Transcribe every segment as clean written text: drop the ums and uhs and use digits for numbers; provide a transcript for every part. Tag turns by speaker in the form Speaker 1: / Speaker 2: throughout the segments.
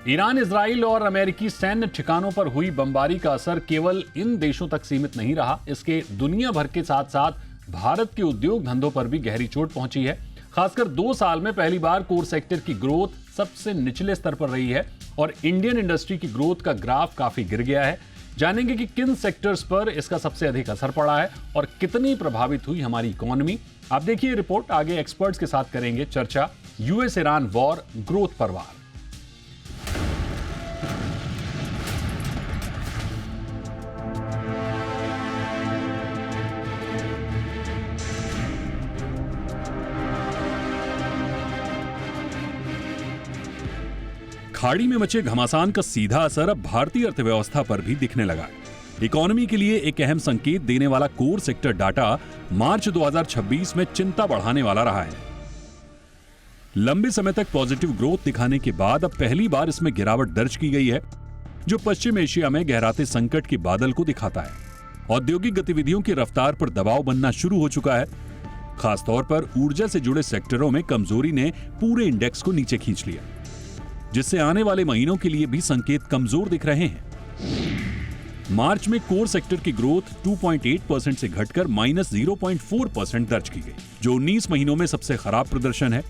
Speaker 1: Iran, Israel और अमेरिकी सैन्य ठिकानों पर हुई बमबारी का असर केवल इन देशों तक सीमित नहीं रहा, इसके दुनिया भर के साथ साथ भारत के उद्योग धंधों पर भी गहरी चोट पहुंची है। खासकर 2 साल में पहली बार कोर सेक्टर की ग्रोथ सबसे निचले स्तर पर रही है और इंडियन इंडस्ट्री की ग्रोथ का ग्राफ काफी गिर गया है। जानेंगे कि किन सेक्टर्स पर इसका सबसे अधिक असर पड़ा है और कितनी प्रभावित हुई हमारी इकोनॉमी। आप देखिए रिपोर्ट, आगे एक्सपर्ट्स के साथ करेंगे चर्चा। यूएस ईरान वॉर, ग्रोथ पर वार। खाड़ी में मचे घमासान का सीधा असर अब भारतीय अर्थव्यवस्था पर भी दिखने लगा है। इकोनॉमी के लिए एक अहम संकेत देने वाला कोर सेक्टर डाटा मार्च 2026 में चिंता बढ़ाने वाला रहा है। लंबे समय तक पॉजिटिव ग्रोथ दिखाने के बाद अब पहली बार इसमें गिरावट दर्ज की गई है, जो पश्चिम एशिया में गहराते संकट के बादल को दिखाता है। औद्योगिक गतिविधियों की रफ्तार पर दबाव बनना शुरू हो चुका है। खासतौर पर ऊर्जा से जुड़े सेक्टरों में कमजोरी ने पूरे इंडेक्स को नीचे खींच लिया, जिससे आने वाले महीनों के लिए भी संकेत कमजोर दिख रहे हैं। मार्च में कोर सेक्टर की ग्रोथ 2.8% से घटकर -0.4% दर्ज की गई, जो 19 महीनों में सबसे खराब प्रदर्शन है।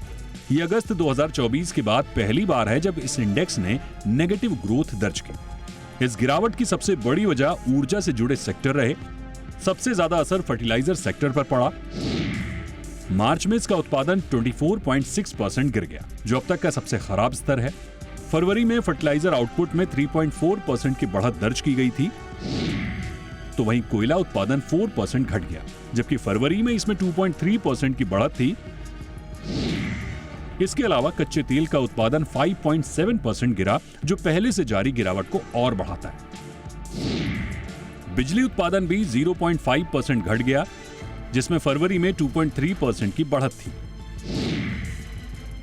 Speaker 1: यह अगस्त 2024 के बाद पहली बार है जब इस इंडेक्स ने नेगेटिव ग्रोथ दर्ज की। इस गिरावट की सबसे बड़ी वजह ऊर्जा से जुड़े सेक्टर रहे। सबसे ज्यादा असर फर्टिलाइजर सेक्टर पर पड़ा। मार्च में इसका उत्पादन 24.6% गिर गया, जो अब तक का सबसे खराब स्तर है। फरवरी में फर्टिलाइजर आउटपुट में 3.4% की बढ़त दर्ज की गई थी, तो वहीं कोयला उत्पादन 4% घट गया, जबकि फरवरी में इसमें 2.3% की बढ़त थी। इसके अलावा कच्चे तेल का उत्पादन 5.7% गिरा, जो पहले से जारी गिरावट को और बढ़ाता है। बिजली उत्पादन भी 0.5% घट गया, जिसमें फरवरी में 2.3% की बढ़त थी।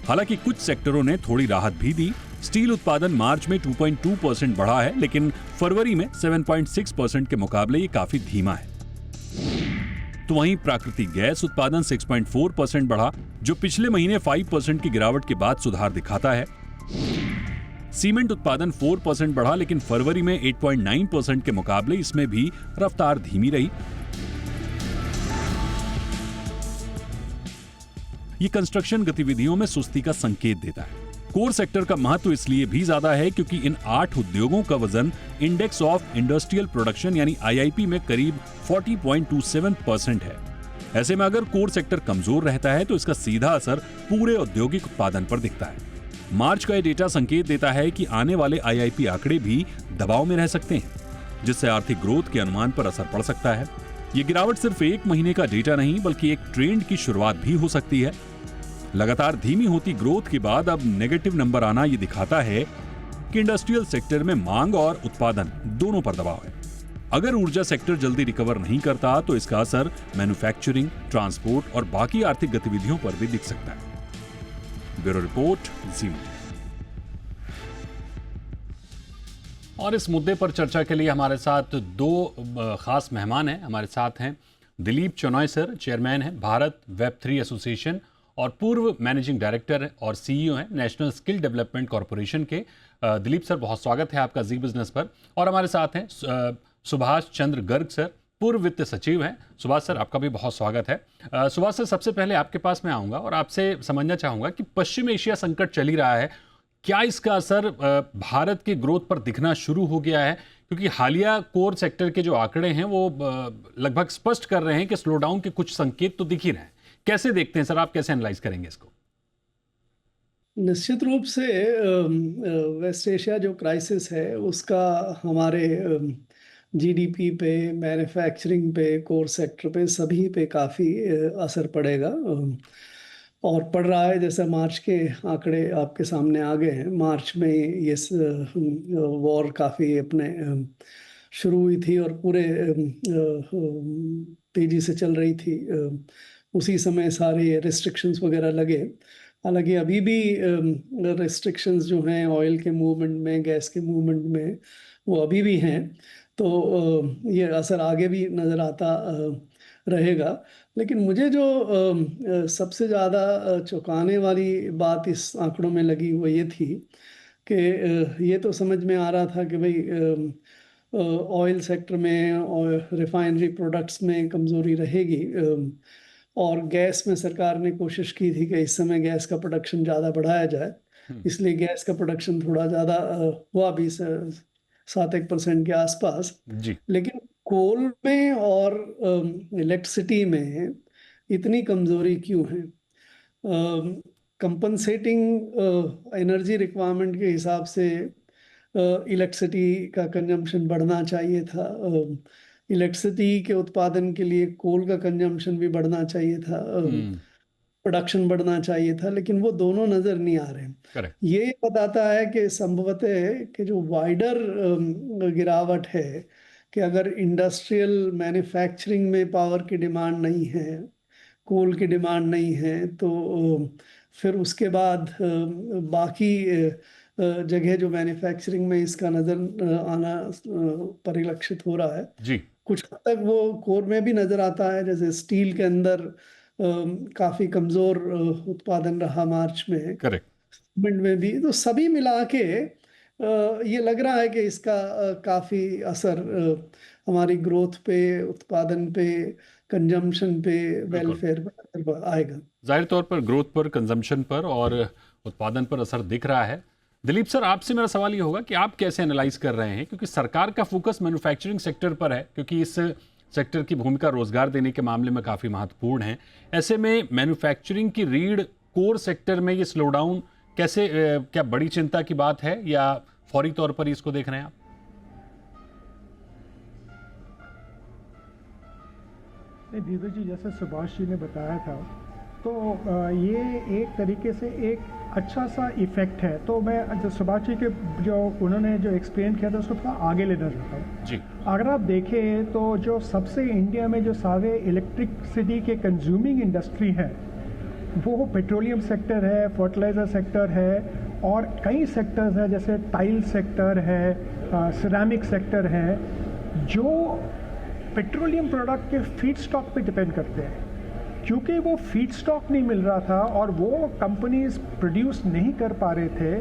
Speaker 1: हालांकि कुछ सेक्टरों ने थोड़ी राहत भी दी। स्टील उत्पादन मार्च में 2.2% बढ़ा है, लेकिन फरवरी में 7.6% के मुकाबले ये काफी धीमा है। तो वहीं प्राकृतिक गैस उत्पादन 6.4% बढ़ा, जो पिछले महीने 5% की गिरावट के बाद सुधार दिखाता है। सीमेंट उत्पादन 4% बढ़ा, लेकिन फरवरी में 8.9% के मुकाबले इसमें भी रफ्तार धीमी रही। ये कंस्ट्रक्शन गतिविधियों में सुस्ती का संकेत देता है। कोर सेक्टर का महत्व इसलिए भी ज्यादा है क्योंकि इन 8 उद्योगों का वजन इंडेक्स ऑफ इंडस्ट्रियल प्रोडक्शन यानी आईआईपी में करीब 40.27% है। ऐसे में अगर कोर सेक्टर कमजोर रहता है तो इसका सीधा असर पूरे औद्योगिक उत्पादन पर दिखता है। मार्च का यह डेटा संकेत देता है कि आने वाले आईआईपी आंकड़े भी दबाव में रह सकते हैं, जिससे आर्थिक ग्रोथ के अनुमान पर असर पड़ सकता है। ये गिरावट सिर्फ एक महीने का डेटा नहीं बल्कि एक ट्रेंड की शुरुआत भी हो सकती है। लगातार धीमी होती ग्रोथ के बाद अब नेगेटिव नंबर आना ये दिखाता है कि इंडस्ट्रियल सेक्टर में मांग और उत्पादन दोनों पर दबाव है। अगर ऊर्जा सेक्टर जल्दी रिकवर नहीं करता तो इसका असर मैन्युफैक्चरिंग, ट्रांसपोर्ट और बाकी आर्थिक गतिविधियों पर भी दिख सकता है। ब्यूरो रिपोर्ट, जी मीडिया। और इस मुद्दे पर चर्चा के लिए हमारे साथ 2 खास मेहमान हैं। हमारे साथ हैं दिलीप चोनॉय सर, चेयरमैन हैं भारत वेब3 एसोसिएशन और पूर्व मैनेजिंग डायरेक्टर और सीईओ हैं नेशनल स्किल डेवलपमेंट कॉरपोरेशन के। दिलीप सर, बहुत स्वागत है आपका जी बिजनेस पर। और हमारे साथ हैं सुभाष चंद्र गर्ग सर, पूर्व वित्त सचिव हैं। सुभाष सर, आपका भी बहुत स्वागत है। सुभाष सर, सबसे पहले आपके पास मैं आऊँगा और आपसे समझना चाहूँगा कि पश्चिम एशिया संकट चल ही रहा है, क्या इसका असर भारत के ग्रोथ पर दिखना शुरू हो गया है? क्योंकि हालिया कोर सेक्टर के जो आंकड़े हैं वो लगभग स्पष्ट कर रहे हैं कि स्लोडाउन के कुछ संकेत तो दिख ही रहे हैं। कैसे देखते हैं सर, आप कैसे एनालाइज करेंगे इसको?
Speaker 2: निश्चित रूप से वेस्ट एशिया जो क्राइसिस है उसका हमारे जीडीपी पे, मैन्युफैक्चरिंग पे, कोर सेक्टर पे, सभी पे काफ़ी असर पड़ेगा और पड़ रहा है। जैसे मार्च के आंकड़े आपके सामने आ गए हैं। मार्च में ये वॉर काफ़ी अपने शुरू हुई थी और पूरे तेज़ी से चल रही थी। उसी समय सारे रिस्ट्रिक्शंस वगैरह लगे। हालांकि अभी भी रिस्ट्रिक्शंस जो हैं ऑयल के मूवमेंट में, गैस के मूवमेंट में, वो अभी भी हैं। तो ये असर आगे भी नज़र आता रहेगा। लेकिन मुझे जो सबसे ज़्यादा चौंकाने वाली बात इस आंकड़ों में लगी वो ये थी कि ये तो समझ में आ रहा था कि भाई ऑयल सेक्टर में और रिफाइनरी प्रोडक्ट्स में कमज़ोरी रहेगी। और गैस में सरकार ने कोशिश की थी कि इस समय गैस का प्रोडक्शन ज़्यादा बढ़ाया जाए, इसलिए गैस का प्रोडक्शन थोड़ा ज़्यादा हुआ भी 7-1% के आसपास।
Speaker 1: जी।
Speaker 2: लेकिन कोल में और इलेक्ट्रिसिटी में इतनी कमज़ोरी क्यों है? कंपनसेटिंग एनर्जी रिक्वायरमेंट के हिसाब से इलेक्ट्रिसिटी का कंजम्पशन बढ़ना चाहिए था। इलेक्ट्रिसिटी के उत्पादन के लिए कोल का कंजम्पशन भी बढ़ना चाहिए था, प्रोडक्शन बढ़ना चाहिए था, लेकिन वो दोनों नज़र नहीं आ रहे।
Speaker 1: करेक्ट।
Speaker 2: ये बताता है कि संभवतः कि जो वाइडर गिरावट है, कि अगर इंडस्ट्रियल मैन्युफैक्चरिंग में पावर की डिमांड नहीं है, कोल की डिमांड नहीं है, तो फिर उसके बाद बाकी जगह जो मैन्युफैक्चरिंग में इसका नज़र आना परिलक्षित हो रहा है।
Speaker 1: जी।
Speaker 2: कुछ हद तक वो कोर में भी नज़र आता है, जैसे स्टील के अंदर काफ़ी कमज़ोर उत्पादन रहा मार्च में,
Speaker 1: करेक्ट।
Speaker 2: सीमेंट में भी। तो सभी मिला के ये लग रहा है कि इसका काफ़ी असर हमारी ग्रोथ पे, उत्पादन पे, कंजम्पशन पे,
Speaker 1: बिल्कुल।
Speaker 2: वेलफेयर पर आएगा।
Speaker 1: जाहिर तौर पर ग्रोथ पर, कंजम्पशन पर और उत्पादन पर असर दिख रहा है। दिलीप सर, आपसे मेरा सवाल ये होगा कि आप कैसे एनालाइज कर रहे हैं, क्योंकि सरकार का फोकस मैन्युफैक्चरिंग सेक्टर पर है, क्योंकि इस सेक्टर की भूमिका रोजगार देने के मामले में काफ़ी महत्वपूर्ण है। ऐसे में मैन्युफैक्चरिंग की रीढ़ कोर सेक्टर में ये स्लोडाउन कैसे, क्या बड़ी चिंता की बात है या फौरी तौर पर इसको देख रहे हैं आप?
Speaker 3: नहीं, धीरज जी, जैसे सुभाष जी ने बताया था, तो ये एक तरीके से एक अच्छा सा इफेक्ट है। तो मैं जो सुभाष जी के जो उन्होंने जो एक्सप्लेन किया था उसको थोड़ा आगे लेना चाहता हूँ
Speaker 1: जी।
Speaker 3: अगर आप देखें तो जो सबसे इंडिया में जो सारे इलेक्ट्रिसिटी के कंज्यूमिंग इंडस्ट्री हैं, वो पेट्रोलियम सेक्टर है, फर्टिलाइज़र सेक्टर है, और कई सेक्टर्स हैं जैसे टाइल सेक्टर है, सिरेमिक सेक्टर है, जो पेट्रोलियम प्रोडक्ट के फीड स्टॉक पे डिपेंड करते हैं। क्योंकि वो फीड स्टॉक नहीं मिल रहा था और वो कंपनीज प्रोड्यूस नहीं कर पा रहे थे,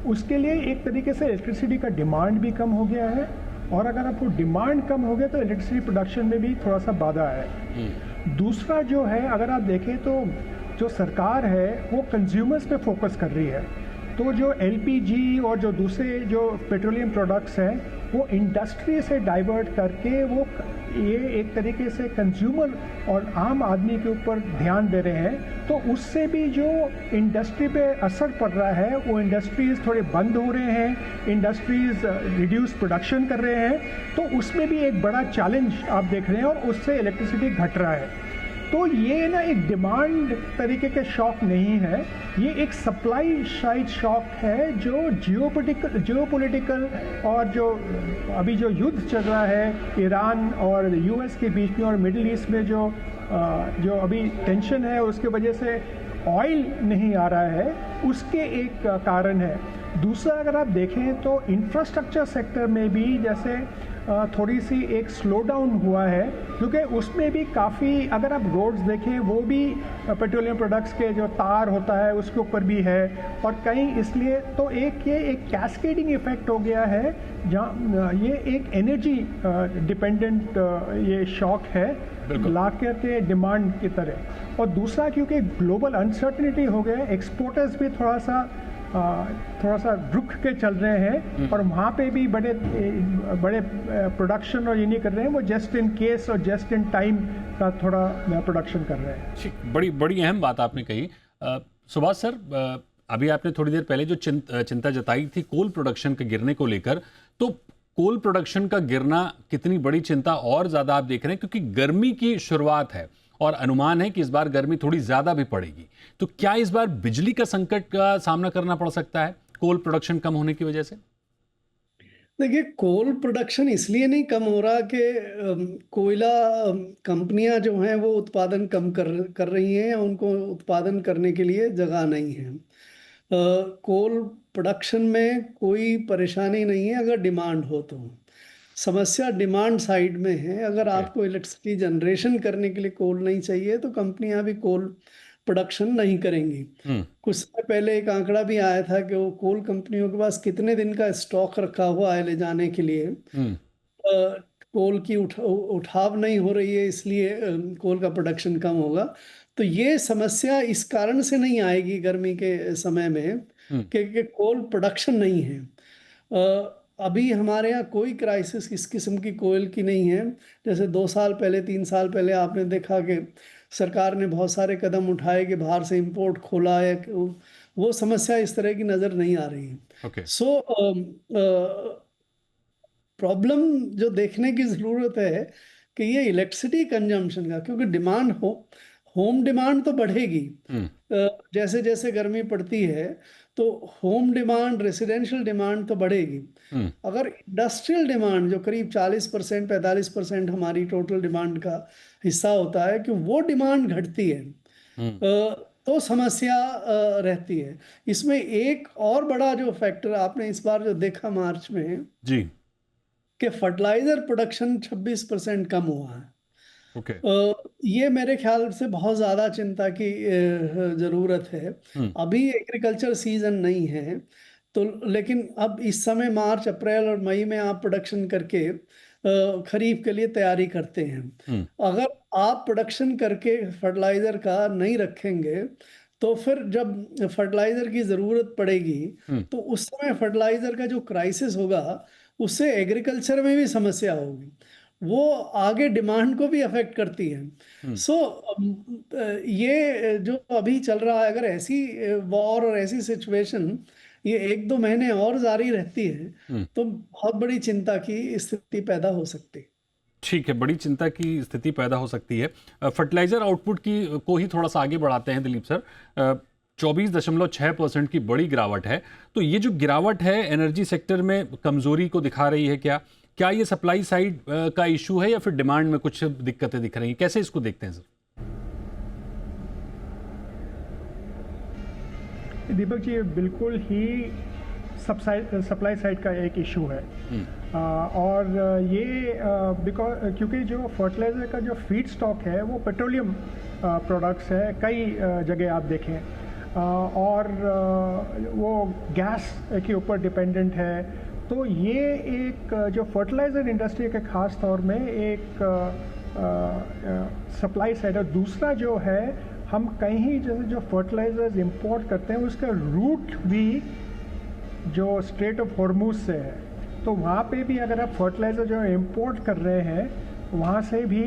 Speaker 3: उसके लिए एक तरीके से इलेक्ट्रिसिटी का डिमांड भी कम हो गया है, और अगर आपको डिमांड कम हो गया तो इलेक्ट्रिसिटी प्रोडक्शन में भी थोड़ा सा बाधा है। दूसरा जो है, अगर आप देखें तो जो सरकार है वो कंज्यूमर्स पे फोकस कर रही है, तो जो एलपीजी और जो दूसरे जो पेट्रोलियम प्रोडक्ट्स हैं वो इंडस्ट्री से डाइवर्ट करके वो ये एक तरीके से कंज्यूमर और आम आदमी के ऊपर ध्यान दे रहे हैं। तो उससे भी जो इंडस्ट्री पे असर पड़ रहा है, वो इंडस्ट्रीज़ थोड़े बंद हो रहे हैं, इंडस्ट्रीज़ रिड्यूस प्रोडक्शन कर रहे हैं, तो उसमें भी एक बड़ा चैलेंज आप देख रहे हैं, और उससे इलेक्ट्रिसिटी घट रहा है। तो ये ना एक डिमांड तरीके के शॉक नहीं है, ये एक सप्लाई साइड शॉक है, जो जियोपॉलिटिकल और जो अभी जो युद्ध चल रहा है ईरान और यूएस के बीच में और मिडिल ईस्ट में जो अभी टेंशन है, उसके वजह से ऑयल नहीं आ रहा है, उसके एक कारण है। दूसरा, अगर आप देखें तो इंफ्रास्ट्रक्चर सेक्टर में भी जैसे थोड़ी सी एक स्लो डाउन हुआ है, क्योंकि उसमें भी काफ़ी, अगर आप रोड्स देखें वो भी पेट्रोलियम प्रोडक्ट्स के जो तार होता है उसके ऊपर भी है, और कहीं इसलिए तो ये एक कैस्केडिंग इफेक्ट हो गया है, जहाँ ये एक एनर्जी डिपेंडेंट ये शॉक है ला के डिमांड की तरह। और दूसरा, क्योंकि ग्लोबल अनसर्टनिटी हो गया, एक्सपोर्टर्स भी थोड़ा सा रुक के चल रहे हैं, और वहाँ पे भी बड़े प्रोडक्शन और ये नहीं कर रहे हैं, वो जस्ट इन केस और जस्ट इन टाइम का थोड़ा प्रोडक्शन कर रहे हैं।
Speaker 1: बड़ी अहम बात आपने कही। सुभाष सर, अभी आपने थोड़ी देर पहले जो चिंता जताई थी कोल प्रोडक्शन के गिरने को लेकर, तो कोल प्रोडक्शन का गिरना कितनी बड़ी चिंता और ज़्यादा आप देख रहे हैं, क्योंकि गर्मी की शुरुआत है और अनुमान है कि इस बार गर्मी थोड़ी ज़्यादा भी पड़ेगी। तो क्या इस बार बिजली का संकट का सामना करना पड़ सकता है कोल प्रोडक्शन कम होने की वजह से?
Speaker 2: देखिए, कोल प्रोडक्शन इसलिए नहीं कम हो रहा कि कोयला कंपनियां जो हैं वो उत्पादन कम कर रही हैं, या उनको उत्पादन करने के लिए जगह नहीं है। कोल प्रोडक्शन में कोई परेशानी नहीं है अगर डिमांड हो तो। समस्या डिमांड साइड में है। अगर आपको इलेक्ट्रिसिटी जनरेशन करने के लिए कोल नहीं चाहिए तो कंपनियां भी कोल प्रोडक्शन नहीं करेंगी। कुछ समय पहले एक आंकड़ा भी आया था कि वो कोल कंपनियों के पास कितने दिन का स्टॉक रखा हुआ है ले जाने के लिए। कोल की उठाव नहीं हो रही है, इसलिए कोल का प्रोडक्शन कम होगा। तो ये समस्या इस कारण से नहीं आएगी गर्मी के समय में कि कोल प्रोडक्शन नहीं है। अभी हमारे यहाँ कोई क्राइसिस इस किस्म की कोयल की नहीं है। जैसे 2 साल पहले 3 साल पहले आपने देखा कि सरकार ने बहुत सारे कदम उठाए कि बाहर से इंपोर्ट खोला है, वो समस्या इस तरह की नज़र नहीं आ रही है। सो प्रॉब्लम जो देखने की ज़रूरत है कि ये इलेक्ट्रिसिटी कंजम्पशन का, क्योंकि डिमांड होम डिमांड तो बढ़ेगी जैसे जैसे गर्मी पड़ती है, तो होम डिमांड, रेसिडेंशियल डिमांड तो बढ़ेगी। अगर इंडस्ट्रियल डिमांड जो करीब 40% 45% हमारी टोटल डिमांड का हिस्सा होता है, कि वो डिमांड घटती है तो समस्या रहती है। इसमें एक और बड़ा जो फैक्टर आपने इस बार जो देखा मार्च में
Speaker 1: जी,
Speaker 2: कि फर्टिलाइजर प्रोडक्शन 26% कम हुआ है। ये मेरे ख्याल से बहुत ज़्यादा चिंता की ज़रूरत है। अभी एग्रीकल्चर सीजन नहीं है, तो लेकिन अब इस समय मार्च अप्रैल और मई में आप प्रोडक्शन करके खरीफ के लिए तैयारी करते हैं। अगर आप प्रोडक्शन करके फर्टिलाइज़र का नहीं रखेंगे, तो फिर जब फर्टिलाइज़र की ज़रूरत पड़ेगी तो उस समय फर्टिलाइज़र का जो क्राइसिस होगा, उससे एग्रीकल्चर में भी समस्या होगी, वो आगे डिमांड को भी अफेक्ट करती है। सो ये जो अभी चल रहा है, अगर ऐसी वॉर और ऐसी सिचुएशन ये 1-2 महीने और जारी रहती है तो बहुत बड़ी चिंता की स्थिति पैदा हो सकती है।
Speaker 1: ठीक है, बड़ी चिंता की स्थिति पैदा हो सकती है। फर्टिलाइजर आउटपुट की को ही थोड़ा सा आगे बढ़ाते हैं दिलीप सर। 24.6% की बड़ी गिरावट है। तो ये जो गिरावट है एनर्जी सेक्टर में कमजोरी को दिखा रही है क्या? क्या ये सप्लाई साइड का इशू है या फिर डिमांड में कुछ दिक्कतें दिख रही हैं? कैसे इसको देखते हैं सर?
Speaker 3: दीपक जी, बिल्कुल ही सप्लाई साइड का एक इशू है। और ये क्योंकि जो फर्टिलाइज़र का जो फीड स्टॉक है वो पेट्रोलियम प्रोडक्ट्स है, कई जगह आप देखें, और वो गैस के ऊपर डिपेंडेंट है। तो ये एक जो फर्टिलाइज़र इंडस्ट्री के ख़ास तौर में एक सप्लाई साइड है। दूसरा जो है, हम कहीं जैसे जो फर्टिलाइजर्स इंपोर्ट करते हैं उसका रूट भी जो स्ट्रेट ऑफ हॉर्मूज से है, तो वहाँ पे भी अगर आप फर्टिलाइज़र जो इंपोर्ट कर रहे हैं वहाँ से भी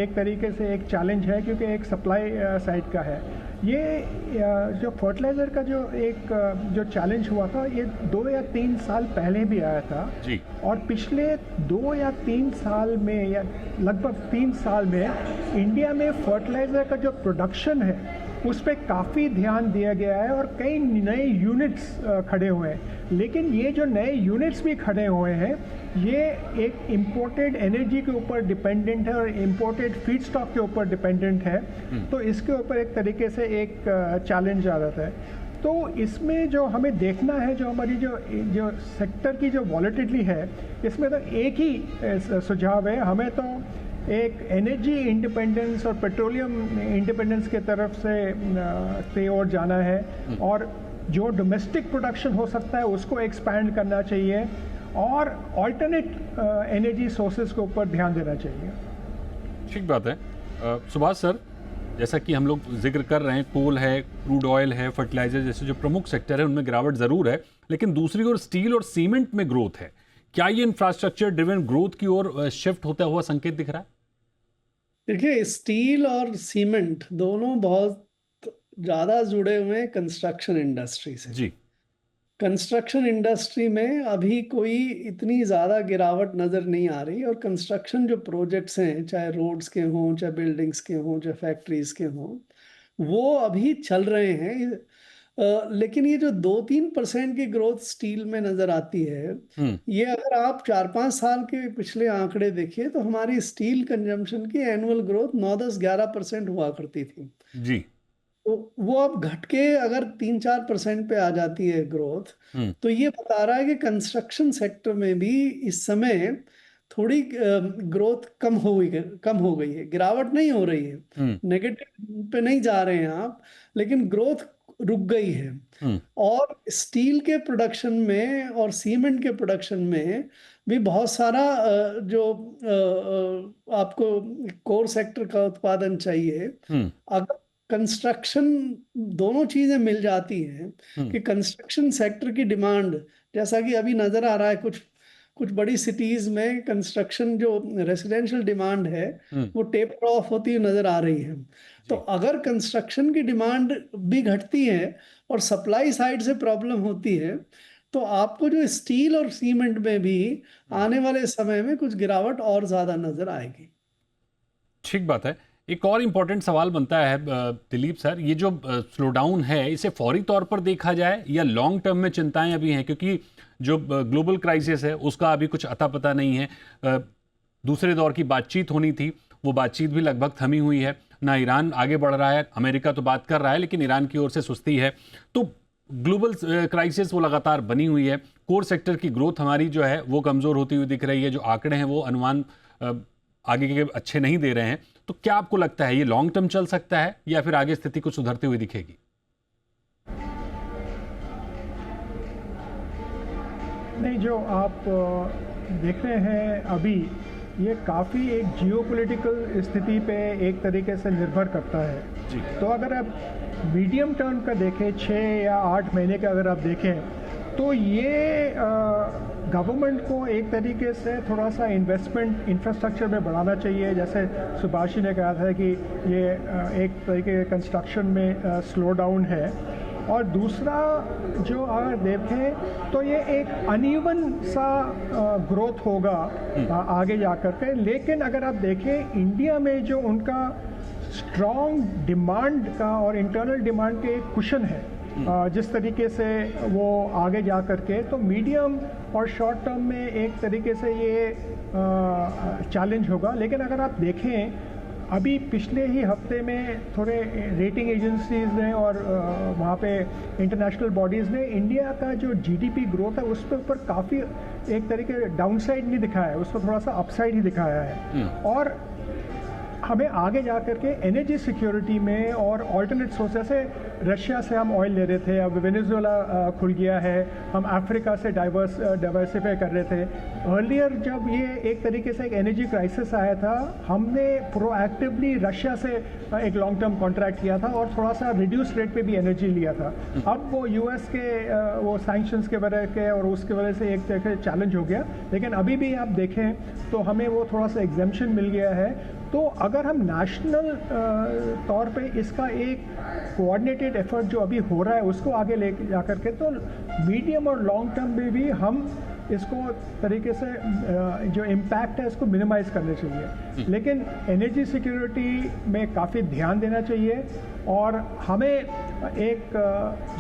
Speaker 3: एक तरीके से एक चैलेंज है, क्योंकि एक सप्लाई साइड का है। ये जो फर्टिलाइज़र का जो चैलेंज हुआ था, ये 2 या 3 साल पहले भी आया था
Speaker 1: जी।
Speaker 3: और पिछले 2 या 3 साल में, या लगभग 3 साल में, इंडिया में फर्टिलाइज़र का जो प्रोडक्शन है उस पर काफ़ी ध्यान दिया गया है और कई नए यूनिट्स खड़े हुए हैं। लेकिन ये जो नए यूनिट्स भी खड़े हुए हैं, ये एक इम्पोर्टेड एनर्जी के ऊपर डिपेंडेंट है और इम्पोर्टेड फीड स्टॉक के ऊपर डिपेंडेंट है। तो इसके ऊपर एक तरीके से एक चैलेंज आ जाता है। तो इसमें जो हमें देखना है, जो हमारी जो सेक्टर की जो वॉलेटिलिटी है, इसमें तो एक ही सुझाव है, हमें तो एक एनर्जी इंडिपेंडेंस और पेट्रोलियम इंडिपेंडेंस के तरफ से ओर जाना है, और जो डोमेस्टिक प्रोडक्शन हो सकता है उसको एक्सपैंड करना चाहिए और ऑल्टरनेट एनर्जी सोर्सेज के ऊपर ध्यान देना चाहिए।
Speaker 1: ठीक बात है। सुभाष सर, जैसा कि हम लोग जिक्र कर रहे हैं, कोल है, क्रूड ऑयल है, फर्टिलाइजर जैसे जो प्रमुख सेक्टर है उनमें गिरावट ज़रूर है, लेकिन दूसरी ओर स्टील और सीमेंट में ग्रोथ है। क्या ये इंफ्रास्ट्रक्चर ड्रिवन ग्रोथ की ओर शिफ्ट होता हुआ संकेत दिख रहा है?
Speaker 2: देखिए, स्टील और सीमेंट दोनों बहुत ज़्यादा जुड़े हुए हैं कंस्ट्रक्शन इंडस्ट्री से
Speaker 1: जी।
Speaker 2: कंस्ट्रक्शन इंडस्ट्री में अभी कोई इतनी ज़्यादा गिरावट नज़र नहीं आ रही, और कंस्ट्रक्शन जो प्रोजेक्ट्स हैं, चाहे रोड्स के हों, चाहे बिल्डिंग्स के हों, चाहे फैक्ट्रीज के हों, वो अभी चल रहे हैं। लेकिन ये जो 2-3% की ग्रोथ स्टील में नज़र आती है, ये अगर आप 4-5 साल के पिछले आंकड़े देखिए तो हमारी स्टील कंजम्पशन की एनुअल ग्रोथ 9-10-11% हुआ करती थी
Speaker 1: जी।
Speaker 2: तो वो अब घट के अगर 3-4% पे आ जाती है ग्रोथ, तो ये बता रहा है कि कंस्ट्रक्शन सेक्टर में भी इस समय थोड़ी ग्रोथ कम हो गई है, गिरावट नहीं हो रही है, नेगेटिव पे नहीं जा रहे हैं आप, लेकिन ग्रोथ रुक गई है। और स्टील के प्रोडक्शन में और सीमेंट के प्रोडक्शन में भी बहुत सारा जो आपको कोर सेक्टर का उत्पादन चाहिए, अगर कंस्ट्रक्शन दोनों चीजें मिल जाती हैं कि कंस्ट्रक्शन सेक्टर की डिमांड, जैसा कि अभी नजर आ रहा है कुछ बड़ी सिटीज में कंस्ट्रक्शन जो रेसिडेंशियल डिमांड है वो टेपर ऑफ होती हुई नजर आ रही है। तो अगर कंस्ट्रक्शन की डिमांड भी घटती है और सप्लाई साइड से प्रॉब्लम होती है, तो आपको जो स्टील और सीमेंट में भी आने वाले समय में कुछ गिरावट और ज्यादा नजर आएगी।
Speaker 1: ठीक बात है। एक और इम्पोर्टेंट सवाल बनता है दिलीप सर, ये जो स्लो डाउन है इसे फौरी तौर पर देखा जाए या लॉन्ग टर्म में चिंताएं अभी हैं, क्योंकि जो ग्लोबल क्राइसिस है उसका अभी कुछ अता पता नहीं है। दूसरे दौर की बातचीत होनी थी, वो बातचीत भी लगभग थमी हुई है, ना ईरान आगे बढ़ रहा है, अमेरिका तो बात कर रहा है लेकिन ईरान की ओर से सुस्ती है। तो ग्लोबल क्राइसिस वो लगातार बनी हुई है, कोर सेक्टर की ग्रोथ हमारी जो है वो कमज़ोर होती हुई दिख रही है, जो आंकड़े हैं वो अनुमान आगे के अच्छे नहीं दे रहे हैं। तो क्या आपको लगता है ये लॉन्ग टर्म चल सकता है या फिर आगे स्थिति कुछ सुधरती हुई दिखेगी?
Speaker 3: नहीं, जो आप देख रहे हैं अभी ये काफ़ी एक जियोपॉलिटिकल स्थिति पे एक तरीके से निर्भर करता है
Speaker 1: जी।
Speaker 3: तो अगर आप मीडियम टर्म का देखें, 6 या 8 महीने का अगर आप देखें, तो ये गवर्नमेंट को एक तरीके से थोड़ा सा इन्वेस्टमेंट इंफ्रास्ट्रक्चर में बढ़ाना चाहिए। जैसे सुभाष ने कहा था कि ये एक तरीके कंस्ट्रक्शन में स्लो डाउन है। और दूसरा जो अगर देखें तो ये एक अनइवन सा ग्रोथ होगा आगे जा कर के। लेकिन अगर आप देखें इंडिया में जो उनका स्ट्रॉन्ग डिमांड का और इंटरनल डिमांड के एक कुशन है, जिस तरीके से वो आगे जा कर के, तो मीडियम और शॉर्ट टर्म में एक तरीके से ये चैलेंज होगा। लेकिन अगर आप देखें अभी पिछले ही हफ्ते में थोड़े रेटिंग एजेंसीज ने और वहाँ पे इंटरनेशनल बॉडीज़ ने इंडिया का जो जीडीपी ग्रोथ है उस पर ऊपर काफ़ी एक तरीके डाउनसाइड नहीं दिखाया है, उसको थोड़ा सा अपसाइड ही दिखाया है। और हमें आगे जा कर के एनर्जी सिक्योरिटी में और ऑल्टरनेट सोर्सेस से, रशिया से हम ऑयल ले रहे थे, अब वेनेजुएला खुल गया है, हम अफ्रीका से डाइवर्सिफाई कर रहे थे। अर्लियर जब ये एक तरीके से एक एनर्जी क्राइसिस आया था, हमने प्रोएक्टिवली रशिया से एक लॉन्ग टर्म कॉन्ट्रैक्ट किया था और थोड़ा सा रिड्यूस रेट पे भी एनर्जी लिया था। अब वो यूएस के वो सैंक्शंस के वजह के और उसके वजह से एक तरह से चैलेंज हो गया। लेकिन अभी भी आप देखें तो हमें वो थोड़ा सा एग्जेम्पशन मिल गया है। तो अगर हम नेशनल तौर पे इसका एक कोऑर्डिनेटेड एफर्ट जो अभी हो रहा है उसको आगे ले जा कर के, तो मीडियम और लॉन्ग टर्म में भी हम इसको तरीके से जो इम्पैक्ट है इसको मिनिमाइज करने चाहिए। लेकिन एनर्जी सिक्योरिटी में काफ़ी ध्यान देना चाहिए और हमें एक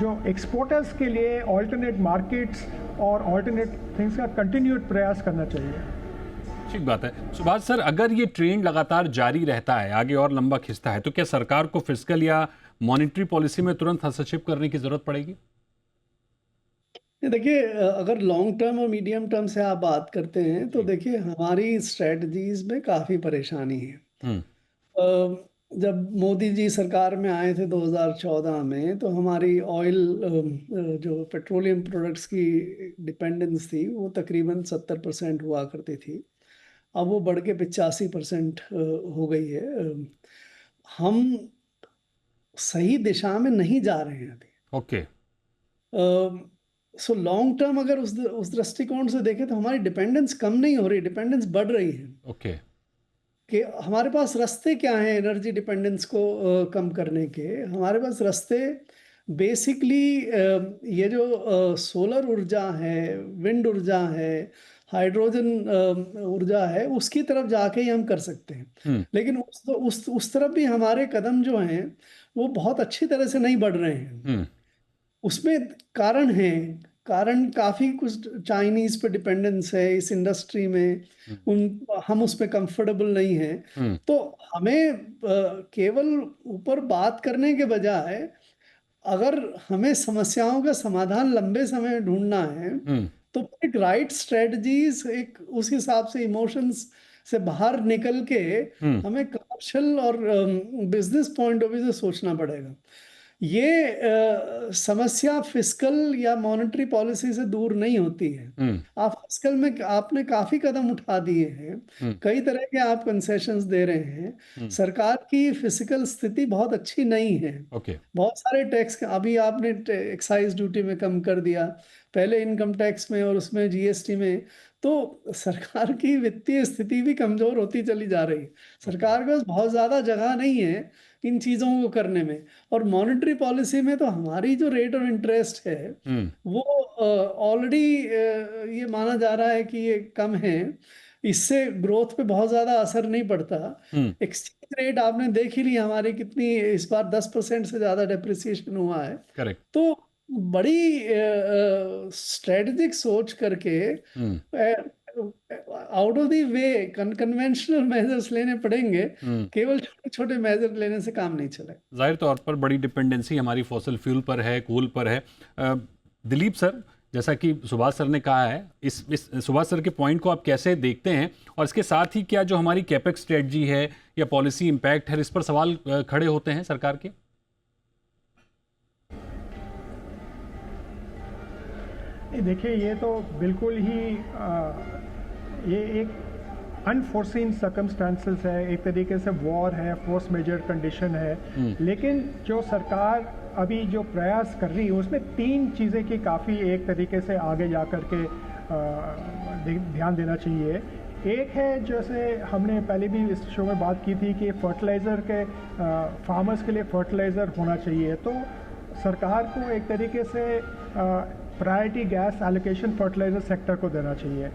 Speaker 3: जो एक्सपोर्टर्स के लिए ऑल्टरनेट मार्केट्स और ऑल्टरनेट थिंग्स का कंटिन्यूड प्रयास करना चाहिए।
Speaker 1: ठीक बात है। सुभाष सर, अगर ये ट्रेंड लगातार जारी रहता है, आगे और लंबा खिंचता है, तो क्या सरकार को फिस्कल या मॉनेटरी पॉलिसी में तुरंत हस्तक्षेप करने की जरूरत पड़ेगी?
Speaker 2: देखिए, अगर लॉन्ग टर्म और मीडियम टर्म से आप बात करते हैं तो देखिए हमारी स्ट्रेटजीज में काफ़ी परेशानी है। जब मोदी जी सरकार में आए थे 2014 में, तो हमारी ऑयल जो पेट्रोलियम प्रोडक्ट्स की डिपेंडेंस थी वो तकरीबन 70% हुआ करती थी। अब वो बढ़ के 85% हो गई है। हम सही दिशा में नहीं जा रहे हैं अभी।
Speaker 1: ओके।
Speaker 2: सो लॉन्ग टर्म अगर उस दृष्टिकोण से देखें तो हमारी डिपेंडेंस कम नहीं हो रही, डिपेंडेंस बढ़ रही है।
Speaker 1: ओके।
Speaker 2: कि हमारे पास रास्ते क्या हैं एनर्जी डिपेंडेंस को कम करने के? हमारे पास रास्ते बेसिकली ये जो सोलर ऊर्जा है, विंड ऊर्जा है, हाइड्रोजन ऊर्जा है, उसकी तरफ जाके ही हम कर सकते हैं। लेकिन उस तरफ भी हमारे कदम जो हैं वो बहुत अच्छी तरह से नहीं बढ़ रहे हैं। उसमें कारण काफ़ी कुछ चाइनीज़ पे डिपेंडेंस है इस इंडस्ट्री में, हम उस पर कंफर्टेबल नहीं हैं। तो हमें केवल ऊपर बात करने के बजाय अगर हमें समस्याओं का समाधान लंबे समय में ढूंढना है तो एक राइट स्ट्रेटजीज, एक उस हिसाब से इमोशंस से बाहर निकल के हमें कमर्शियल और बिजनेस पॉइंट ऑफ व्यू से सोचना पड़ेगा। ये समस्या फिस्कल या मॉनेटरी पॉलिसी से दूर नहीं होती है। आप फिस्कल में आपने काफी कदम उठा दिए हैं, कई तरह के आप कंसेशंस दे रहे हैं। सरकार की फिजिकल स्थिति बहुत अच्छी नहीं है। बहुत सारे टैक्स, अभी आपने एक्साइज ड्यूटी में कम कर दिया, पहले इनकम टैक्स में और उसमें जीएसटी में, तो सरकार की वित्तीय स्थिति भी कमजोर होती चली जा रही है। सरकार के पास बहुत ज्यादा जगह नहीं है इन चीजों को करने में। और मॉनेटरी पॉलिसी में तो हमारी जो रेट ऑफ इंटरेस्ट है वो ऑलरेडी ये माना जा रहा है कि ये कम है, इससे ग्रोथ पे बहुत ज्यादा असर नहीं पड़ता। एक्सचेंज रेट आपने देख ही ली हमारी कितनी, इस बार 10% से ज्यादा डेप्रिसिएशन हुआ है।
Speaker 1: करेक्ट।
Speaker 2: तो बड़ी स्ट्रेटेजिक सोच करके out of the way conventional measures लेने पड़ेंगे। केवल छोटे छोटे मेजर लेने से काम नहीं चलेगा।
Speaker 1: जाहिर तौर पर बड़ी डिपेंडेंसी हमारी फॉसिल फ्यूल पर है, कोल पर है। दिलीप सर, जैसा कि सुभाष सर ने कहा है, इस सुभाष सर के पॉइंट को आप कैसे देखते हैं, और इसके साथ ही क्या जो हमारी कैपेक्स स्ट्रेटजी है या पॉलिसी इम्पैक्ट है, इस पर सवाल खड़े होते हैं सरकार के?
Speaker 3: देखिए, ये तो बिल्कुल ही ये एक अनफोर्सीन सर्कमस्टांसेस है, एक तरीके से वॉर है, फोर्स मेजर कंडीशन है। लेकिन जो सरकार अभी जो प्रयास कर रही है उसमें 3 चीज़ें की काफ़ी एक तरीके से आगे जा कर के ध्यान देना चाहिए। एक है, जैसे हमने पहले भी इस शो में बात की थी कि फर्टिलाइज़र के फार्मर्स के लिए फर्टिलाइज़र होना चाहिए, तो सरकार को एक तरीके से priority gas allocation fertiliser sector को देना चाहिए।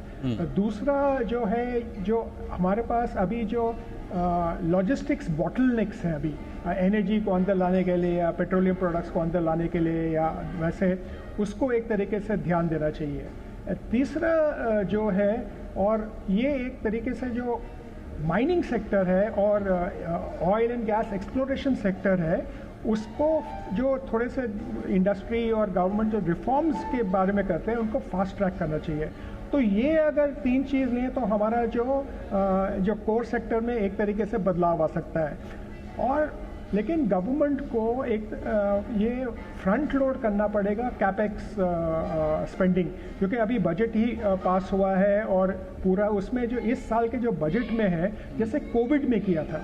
Speaker 3: दूसरा जो है, जो हमारे पास अभी जो लॉजिस्टिक्स बॉटलनेक्स हैं अभी एनर्जी को अंदर लाने के लिए या पेट्रोलियम प्रोडक्ट्स को अंदर लाने के लिए या वैसे, उसको एक तरीके से ध्यान देना चाहिए। तीसरा जो है, और ये एक तरीके से जो माइनिंग सेक्टर है और oil and gas exploration sector है, उसको जो थोड़े से इंडस्ट्री और गवर्नमेंट जो रिफॉर्म्स के बारे में करते हैं उनको फास्ट ट्रैक करना चाहिए। तो ये अगर 3 चीज़ लें तो हमारा जो कोर सेक्टर में एक तरीके से बदलाव आ सकता है। और लेकिन गवर्नमेंट को एक ये फ्रंट लोड करना पड़ेगा कैपेक्स स्पेंडिंग, क्योंकि अभी बजट ही पास हुआ है और पूरा उसमें जो इस साल के जो बजट में है, जैसे कोविड में किया था,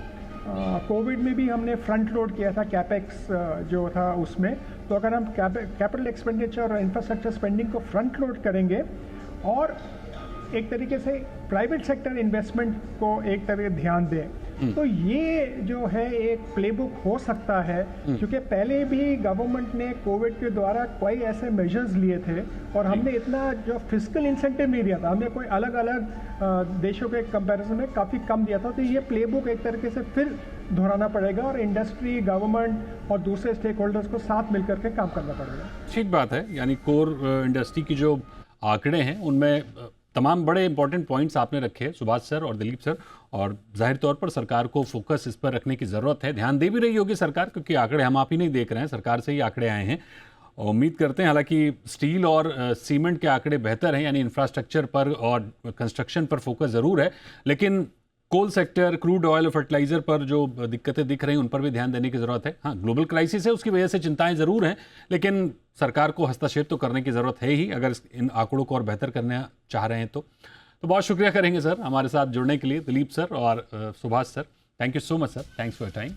Speaker 3: कोविड में भी हमने फ्रंट लोड किया था कैपेक्स जो था उसमें। तो अगर हम कैपिटल एक्सपेंडिचर और इंफ्रास्ट्रक्चर स्पेंडिंग को फ्रंट लोड करेंगे और एक तरीके से प्राइवेट सेक्टर इन्वेस्टमेंट को एक तरह ध्यान दें, तो ये जो है एक प्लेबुक हो सकता है। क्योंकि पहले भी गवर्नमेंट ने कोविड के द्वारा कई ऐसे मेजर्स लिए थे और हमने इतना जो फिस्कल इंसेंटिव नहीं दिया था, हमने कोई अलग अलग देशों के कंपैरिजन में काफ़ी कम दिया था। तो ये प्लेबुक एक तरीके से फिर दोहराना पड़ेगा और इंडस्ट्री, गवर्नमेंट और दूसरे स्टेक होल्डर्स को साथ मिलकर के काम करना पड़ेगा।
Speaker 1: ठीक बात है, यानी कोर इंडस्ट्री की जो आंकड़े हैं उनमें तमाम बड़े इंपॉर्टेंट पॉइंट्स आपने रखे, सुभाष सर और दिलीप सर, और जाहिर तौर पर सरकार को फोकस इस पर रखने की ज़रूरत है। ध्यान दे भी रही होगी सरकार, क्योंकि आंकड़े हम आप ही नहीं देख रहे हैं, सरकार से ही आंकड़े आए हैं। और उम्मीद करते हैं, हालांकि स्टील और सीमेंट के आंकड़े बेहतर हैं, यानी इंफ्रास्ट्रक्चर पर और कंस्ट्रक्शन पर फोकस ज़रूर है, लेकिन कोल सेक्टर, क्रूड ऑयल और फर्टिलाइजर पर जो दिक्कतें दिख रही हैं उन पर भी ध्यान देने की ज़रूरत है। हाँ, ग्लोबल क्राइसिस है, उसकी वजह से चिंताएं ज़रूर हैं, लेकिन सरकार को हस्तक्षेप तो करने की ज़रूरत है ही, अगर इन आंकड़ों को और बेहतर करना चाह रहे हैं तो बहुत शुक्रिया करेंगे सर हमारे साथ जुड़ने के लिए, दिलीप सर और Subhash sir. Thank you so much sir, thanks for your time.